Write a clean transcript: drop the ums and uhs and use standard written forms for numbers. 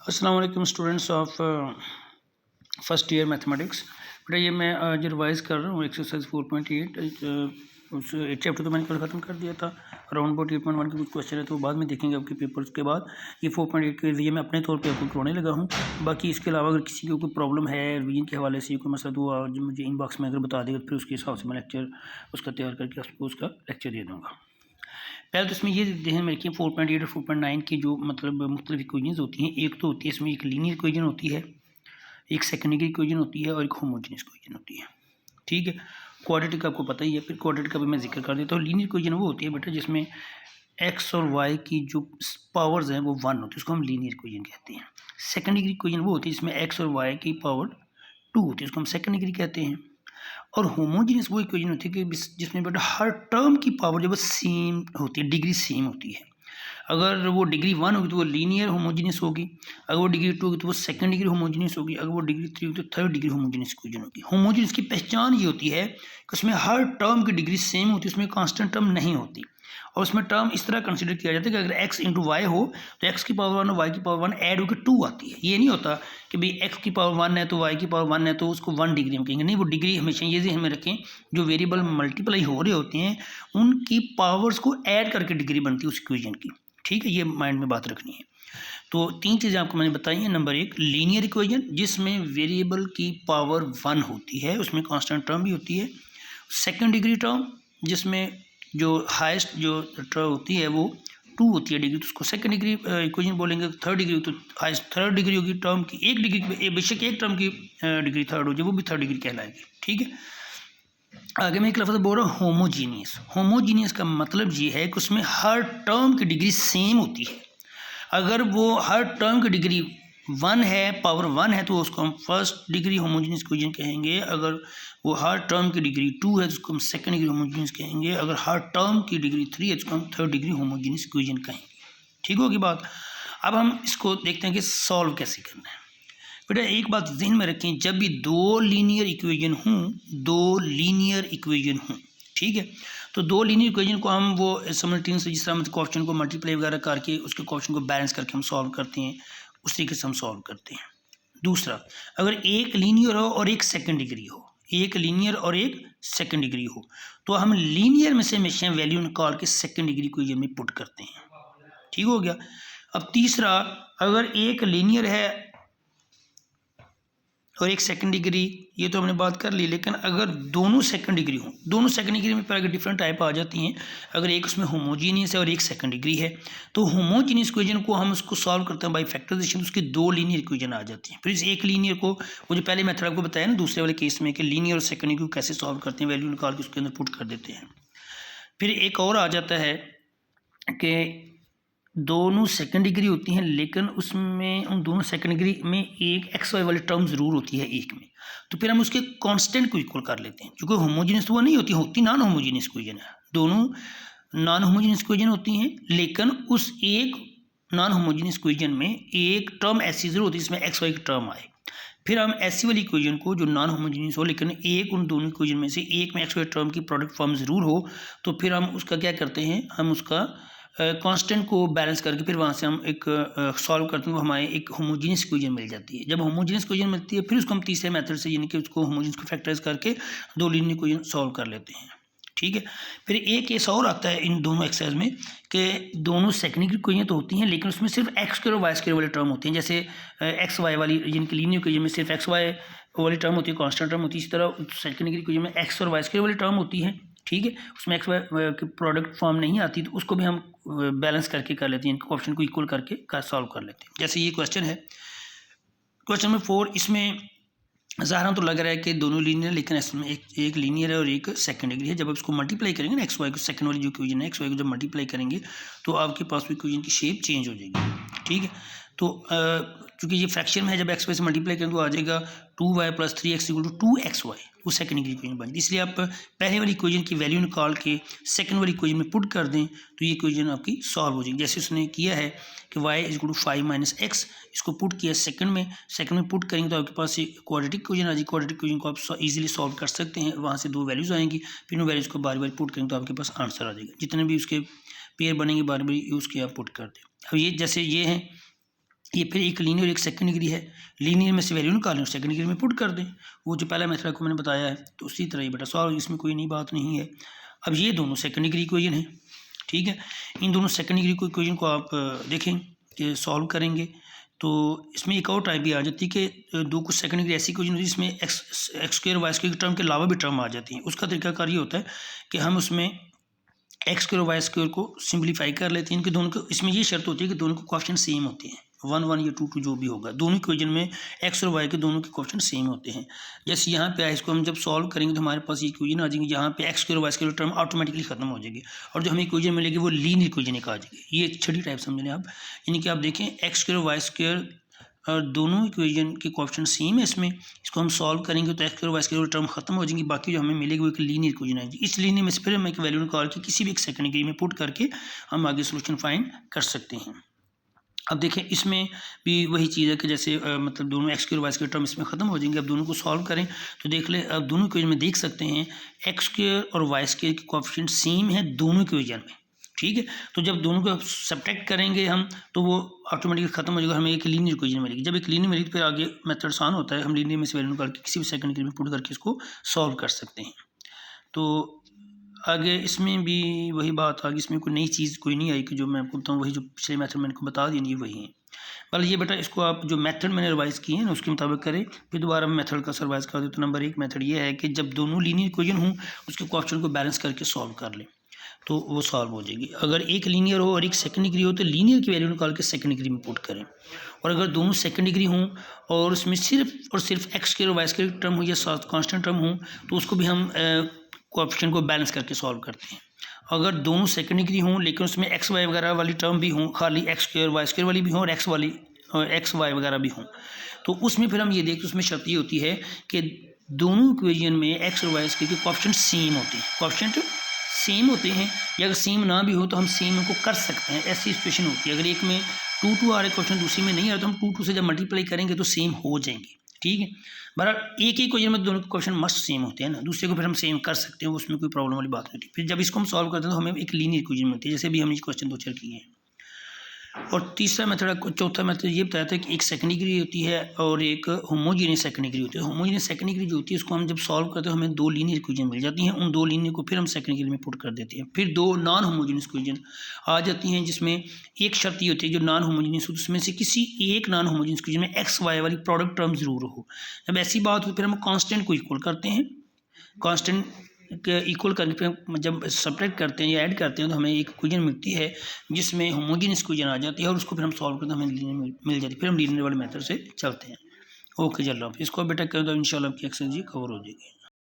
अस्सलाम वालेकुम students of first year mathematics. बेटा ये मैं आज रिवाइज़ कर रहा हूँ एक्सरसाइज 4.8। उस चैप्टर तो मैंने कल ख़त्म कर दिया था। राउंड अबाउट 8.1 के कुछ क्वेश्चन है तो बाद में देखेंगे आपके पेपर्स के बाद। ये 4.8 के लिए मैं अपने तौर पे आपको करवाने लगा हूँ। बाकी इसके अलावा अगर किसी को कोई प्रॉब्लम है रिवीजन के हवाले से कोई मसला तो आज मुझे इनबॉक्स में अगर बता देगा फिर उसके हिसाब से मैं लेक्चर उसका तैयार करके आपको उसका लेक्चर दे दूँगा। पहले तो इसमें ये ध्यान में रखिए 4.8 और 4.9 की जो मतलब मुख्तलिफ इक्वेशंस होती हैं। एक तो होती है इसमें एक लीनियर इक्वेशन होती है, एक सेकेंडरी इक्वेशन होती है और एक होमोजेनियस इक्वेशन होती है। ठीक है, क्वाड्रेटिक आपको पता ही है, फिर क्वाड्रेटिक का भी मैं जिक्र कर देता हूँ। लीनियर इक्वेशन वो होती है बेटा जिसमें एक्स और वाई की जो पावर्स हैं वो 1 होती है, उसको हम लीनियर इक्वेशन कहते हैं। सेकेंडरी इक्वेशन वो होती है जिसमें एक्स और वाई की पावर 2 होती है, उसको हम सेकेंड डिग्री कहते हैं। और होमोजेनियस वो इक्वेशन होती है कि जिसमें बेटा हर टर्म की पावर जो है सेम होती है, डिग्री सेम होती है। अगर वो डिग्री 1 होगी तो वो लीनियर होमोजेनियस होगी, अगर वो डिग्री 2 होगी तो वो सेकंड डिग्री होमोजेनियस होगी, अगर वो डिग्री 3 होगी तो थर्ड डिग्री होमोजेनियस इक्वेशन होगी। होमोजेनियस की पहचान ये होती है कि उसमें हर टर्म की डिग्री सेम होती है, उसमें कांस्टेंट टर्म नहीं होती। और उसमें टर्म इस तरह कंसिडर किया जाता है कि अगर x इंटू वाई हो तो x की पावर 1 और y की पावर 1 ऐड होकर 2 आती है। ये नहीं होता कि भाई x की पावर 1 है तो y की पावर 1 है तो उसको 1 डिग्री हम कहेंगे, नहीं। वो डिग्री हमेशा ये ध्यान में रखें, जो वेरिएबल मल्टीप्लाई हो रहे होते हैं उनकी पावर्स को ऐड करके डिग्री बनती है उस इक्वेशन की। ठीक है, ये माइंड में बात रखनी है। तो 3 चीज़ें आपको मैंने बताई हैं। नंबर 1 लीनियर इक्वेशन जिसमें वेरिएबल की पावर 1 होती है, उसमें कांस्टेंट टर्म भी होती है। सेकंड डिग्री टर्म जिसमें जो हाईएस्ट जो टर्म होती है वो 2 होती है डिग्री, तो उसको सेकंड डिग्री इक्वेशन बोलेंगे। थर्ड डिग्री तो हाईएस्ट थर्ड डिग्री होगी टर्म की, एक डिग्री बेशक एक टर्म की डिग्री थर्ड हो जाए वो भी थर्ड डिग्री कहलाएगी। ठीक है, आगे मैं एक लफ्ज़ बोल रहा हूँ होमोजीनियस। होमोजीनियस का मतलब ये है कि उसमें हर टर्म की डिग्री सेम होती है। अगर वो हर टर्म की डिग्री 1 है, पावर 1 है, तो उसको हम फर्स्ट डिग्री होमोजेनियस इक्वेशन कहेंगे। अगर वो हर टर्म की डिग्री 2 है तो उसको हम सेकंड डिग्री होमोजेनियस कहेंगे। अगर हर टर्म की डिग्री 3 है तो उसको हम थर्ड डिग्री होमोजेनियस इक्वेशन कहेंगे। ठीक होगी बात। अब हम इसको देखते हैं कि सॉल्व कैसे करना है। बेटा एक बात ध्यान में रखें, जब भी दो लीनियर इक्वेशन हों, ठीक है, तो दो लीनियर इक्वेशन को हम वो सिमल्टेनियस जिस तरह मतलब क्वेश्चन को मल्टीप्लाई वगैरह करके उसके क्वेश्चन को बैलेंस करके हम सॉल्व करते हैं, उस तरीके से हम सॉल्व करते हैं। दूसरा, अगर एक लीनियर हो और एक सेकंड डिग्री हो, एक लीनियर और एक सेकंड डिग्री हो, तो हम लीनियर में से हमेशा वैल्यू निकाल के सेकंड डिग्री इक्वेशन में पुट करते हैं। ठीक हो गया। अब तीसरा, अगर एक लीनियर है और एक सेकंड डिग्री, ये तो हमने बात कर ली, लेकिन अगर दोनों सेकंड डिग्री हो, दोनों सेकंड डिग्री में पर डिफरेंट टाइप आ जाती हैं। अगर एक उसमें होमोजीनियस है और एक सेकंड डिग्री है, तो होमोजीनियस इक्वेशन को हम उसको सॉल्व करते हैं बाई फैक्टराइजेशन, उसकी दो लीनियर इक्वेशन आ जाती हैं। फिर इस एक लीनियर को, वो जो पहले मेथड आपको बताया ना दूसरे वाले केस में कि लीनियर और सेकंड डिग्री को कैसे सॉल्व करते हैं, वैल्यू निकाल के उसके अंदर पुट कर देते हैं। फिर एक और आ जाता है कि दोनों सेकंड डिग्री होती हैं, लेकिन उसमें उन दोनों सेकंड डिग्री में एक एक्स वाई वाली टर्म ज़रूर होती है एक में, तो फिर हम उसके कांस्टेंट को इक्वल कर लेते हैं। क्योंकि होमोजेनियस तो वो नहीं होती नॉन होमोजेनियस इक्वेशन है। दोनों नॉन होमोजेनियस इक्वेशन होती हैं, लेकिन उस एक नॉन होमोजेनियस इक्वेशन में एक टर्म ऐसी ज़रूर होती है जिसमें एक्स वाई की टर्म आए। फिर हम ऐसी वाली इक्वेशन को जो नॉन होमोजेनियस हो लेकिन एक उन दोनों इक्वेशन में से एक में एक्स वाई टर्म की प्रोडक्ट फॉर्म ज़रूर हो, तो फिर हम उसका क्या करते हैं, हम उसका कांस्टेंट को बैलेंस करके फिर वहाँ से हम एक सॉल्व करते हैं, वो हमारे एक होमोजेनियस इक्वेशन मिल जाती है। जब होमोजेनियस इक्वेशन मिलती है फिर उसको हम तीसरे मेथड से यानी कि उसको होमोजेनियस को फैक्टराइज करके दो लीनियर इक्वेशन सॉल्व कर लेते हैं। ठीक है, फिर एक केस और आता है इन दोनों एक्सरसाइज में कि दोनों सेकंड इक्वेशन तो होती हैं लेकिन उसमें सिर्फ एक्स स्क्वायर और वाई स्क्वायर वाले टर्म होते हैं। जैसे एक्स वाई वाली जिनकी लीनियर इक्वेशन में सिर्फ एक्स वाई वाली टर्म होती है, कांस्टेंट टर्म होती है। इसी तरह सेकंड इक्वेशन में एक्स और वाई स्क्वायर वाली टर्म होती है। ठीक है, उसमें एक्स वाई की प्रोडक्ट फॉर्म नहीं आती, तो उसको भी हम बैलेंस करके कर लेते हैं, इनको ऑप्शन को इक्वल करके सॉल्व कर लेते हैं। जैसे ये क्वेश्चन है, क्वेश्चन नंबर 4, इसमें ज़ाहिर तो लग रहा है कि दोनों लीनियर, लेकिन इसमें एक लीनियर है और एक सेकंड डिग्री है। जब आप इसको मल्टीप्लाई करेंगे ना एक्स वाई को, सेकंड वाली जो इक्वेशन है एक्स वाई को जब मल्टीप्लाई करेंगे तो आपके पास इक्वेशन की शेप चेंज हो जाएगी। ठीक है, तो चूँकि ये फ्रैक्शन में है, जब एक्स वाई से मल्टीप्लाई करेंगे तो आ जाएगा 2y + 3x = 2xy, वो सेकंड डिग्री इक्वेशन बन जाएगी। इसलिए आप पहले वाली इक्वेशन की वैल्यू निकाल के सेकंड वाली इक्वेशन में पुट कर दें तो ये इक्वेशन आपकी सॉल्व हो जाएगी। जैसे उसने किया है कि y = 5 - x, इसको पुट किया सेकंड में पुट करेंगे तो आपके पास क्वाड्रेटिक इक्वेशन आ जाएगी। क्वाड्रेटिक इक्वेशन को आप इजीली सॉल्व कर सकते हैं, वहाँ से दो वैल्यूज़ आएंगी, फिर उन वैल्यूज़ को बार बार पुट करेंगे तो आपके पास आंसर आ जाएगा। जितने भी उसके पेयर बनेंगे बार बार उसके आप पुट कर दें। अब ये जैसे ये हैं ये फिर एक लीनियर एक सेकंड डिग्री है, लीनियर में से वैल्यू निकालें और सेकंड डिग्री में पुट कर दें, वो जो पहला मेथड आपको मैंने बताया है। तो उसी तरह ये बेटा सॉल्व, इसमें कोई नई बात नहीं है। अब ये दोनों सेकंड डिग्री इक्वेशन है, ठीक है। इन दोनों सेकंड डिग्री को इक्वेशन को आप देखें कि सॉल्व करेंगे तो इसमें एक और टाइप भी आ जाती है कि दो कुछ सेकंड डिग्री ऐसी इक्वेशन होती है जिसमें एक्स स्क्वायर वाई स्क्वायर की टर्म के अलावा भी टर्म आ जाती है। उसका तरीकाकार ये होता है कि हम उसमें एक्स स्क्वायर वाई स्क्वायर को सिंप्लीफाई कर लेते हैं। इनके दोनों को, इसमें ये शर्त होती है कि दोनों के कोएफिशिएंट सेम होते हैं, 1 1 या 2 2 जो भी होगा, दोनों इक्वेशन में एक्स और वाई के दोनों के कोएफिशिएंट सेम होते हैं। जैसे यहाँ पे आए, इसको हम जब सॉल्व करेंगे तो हमारे पास ये इक्वेशन आ जाएंगे, यहाँ पे X square Y square term automatically खत्म हो जाएगी और जो हमें इक्वेशन मिलेगी वो लीनियर इक्वेशन एक आ जाएगी। ये छठी टाइप समझ लें आप, यानी कि आप देखें एक्स स्क्वायर वाई स्क्वायर और दोनों इक्वेशन के कोएफिशिएंट सेम है इसमें, इसको हम सॉल्व करेंगे तो X square Y square term खत्म हो जाएंगी, बाकी जो हमें मिलेगी वो एक लीनियर इक्वेशन आएगी। इस लीनियर में से फिर हम एक वैल्यू निकाल के किसी भी एक सेकंड डिग्री में पुट करके हम आगे सोल्यूशन फाइंड कर सकते हैं। अब देखें इसमें भी वही चीज़ है कि जैसे मतलब दोनों X square Y square term इसमें खत्म हो जाएंगे। अब दोनों को सॉल्व करें तो देख लें, अब दोनों इक्वेशन में देख सकते हैं एक्स स्क्वायर और वाई स्क्वायर के कोएफिशिएंट सेम है दोनों इक्वेशन में, ठीक है। तो जब दोनों को सब्ट्रैक्ट करेंगे हम तो वो ऑटोमेटिकली खत्म हो जाएगा, हमें एक लीनियर इक्वेशन मिलेगी। जब एक लीनियर मिलेगी फिर आगे मेथड आसान होता है, हम लीनियर में से वैल्यू निकाल के किसी भी सेकंड डिग्री में पुट करके इसको सॉल्व कर सकते हैं। तो आगे इसमें भी वही बात आ गई, इसमें कोई नई चीज़ कोई नहीं आई कि जो मैं आपको बताऊँ, वही जो पिछले मेथड मैंने आपको बता दिए वही है। पहले ये बेटा इसको आप जो मेथड मैंने रिवाइज़ किए हैं ना उसके मुताबिक करें, फिर दोबारा मैं मेथड का रिवाइज़ कर दूँ। तो नंबर 1 मेथड ये है कि जब दोनों लीनियर इक्वेशन हों उसके कोएफिशिएंट को बैलेंस करके सॉल्व कर लें तो वो सॉल्व हो जाएगी। अगर एक लीनियर हो और एक सेकंड डिग्री हो तो लीनियर की वैल्यू निकाल के सेकंड डिग्री में पुट करें, और अगर दोनों सेकंड डिग्री हों और उसमें सिर्फ और सिर्फ X square Y square term हो या कांस्टेंट टर्म हो तो उसको भी हम कोएफिशिएंट को बैलेंस करके सॉल्व करते हैं। अगर दोनों सेकंड डिग्री हों लेकिन उसमें एक्स वाई वगैरह वाली टर्म भी हों, खाली एक्स स्क्वायर वाई स्क्वायर वाली भी हों और एक्स वाई वगैरह भी हों, तो उसमें फिर हम ये देखते हैं उसमें शर्त ये होती है कि दोनों इक्वेशन में एक्स और वाई स्क्वायर के कोएफिशिएंट सेम होते हैं, कोएफिशिएंट सेम होते हैं, या अगर सेम ना भी हो तो हम सेम को कर सकते हैं, ऐसी सिचुएशन होती है। अगर एक में 2 2 आ रहे क्वेश्चन दूसरी में नहीं आ रहा तो हम 2 2 से जब मल्टीप्लाई करेंगे तो सेम हो जाएंगे, ठीक है। बहरहाल एक ही क्वेश्चन में दोनों के क्वेश्चन मस्ट सेम होते हैं ना, दूसरे को फिर हम सेम कर सकते हैं, उसमें कोई प्रॉब्लम वाली बात नहीं होती। फिर जब इसको हम सॉल्व करते हैं तो हमें एक लीनियर इक्वेशन मिलती है, जैसे भी हमने क्वेश्चन 2 4 किए हैं। और तीसरा मेथड, चौथा मेथड ये बताया था कि एक सेकंड डिग्री होती है और एक होमोजीनियस सेकंड डिग्री होती है। होमोजीनियस सेकंड डिग्री जो होती है उसको हम जब सॉल्व करते हैं हमें 2 लीनियर इक्वेशन मिल जाती हैं, उन 2 लीनियर को फिर हम सेकंड डिग्री में पुट कर देते हैं। फिर 2 नॉन होमोजीनियस इक्वेशन आ जाती हैं जिसमें एक शर्त ये होती है जो नॉन होमोजीनियस हो उसमें से किसी एक नॉन होमोजीनियस इक्वेशन में एक्स वाई वाली प्रोडक्ट टर्म जरूर हो। जब ऐसी बात हो फिर हम कांस्टेंट को इक्वल करते हैं, कांस्टेंट के इक्वल करके फिर जब सब्ट्रैक्ट करते हैं या ऐड करते हैं तो हमें एक इक्वेशन मिलती है जिसमें होमोजेनियस इक्वेशन आ जाती है और उसको फिर हम सॉल्व करते हैं, हमें लीनियर मिल जाती है। फिर हम लीनियर वाले मेथड से चलते हैं। ओके चल रहा हूँ, इसको बेटा करें तो इंशाल्लाह आपकी एक्सरसाइज कवर हो जाएगी।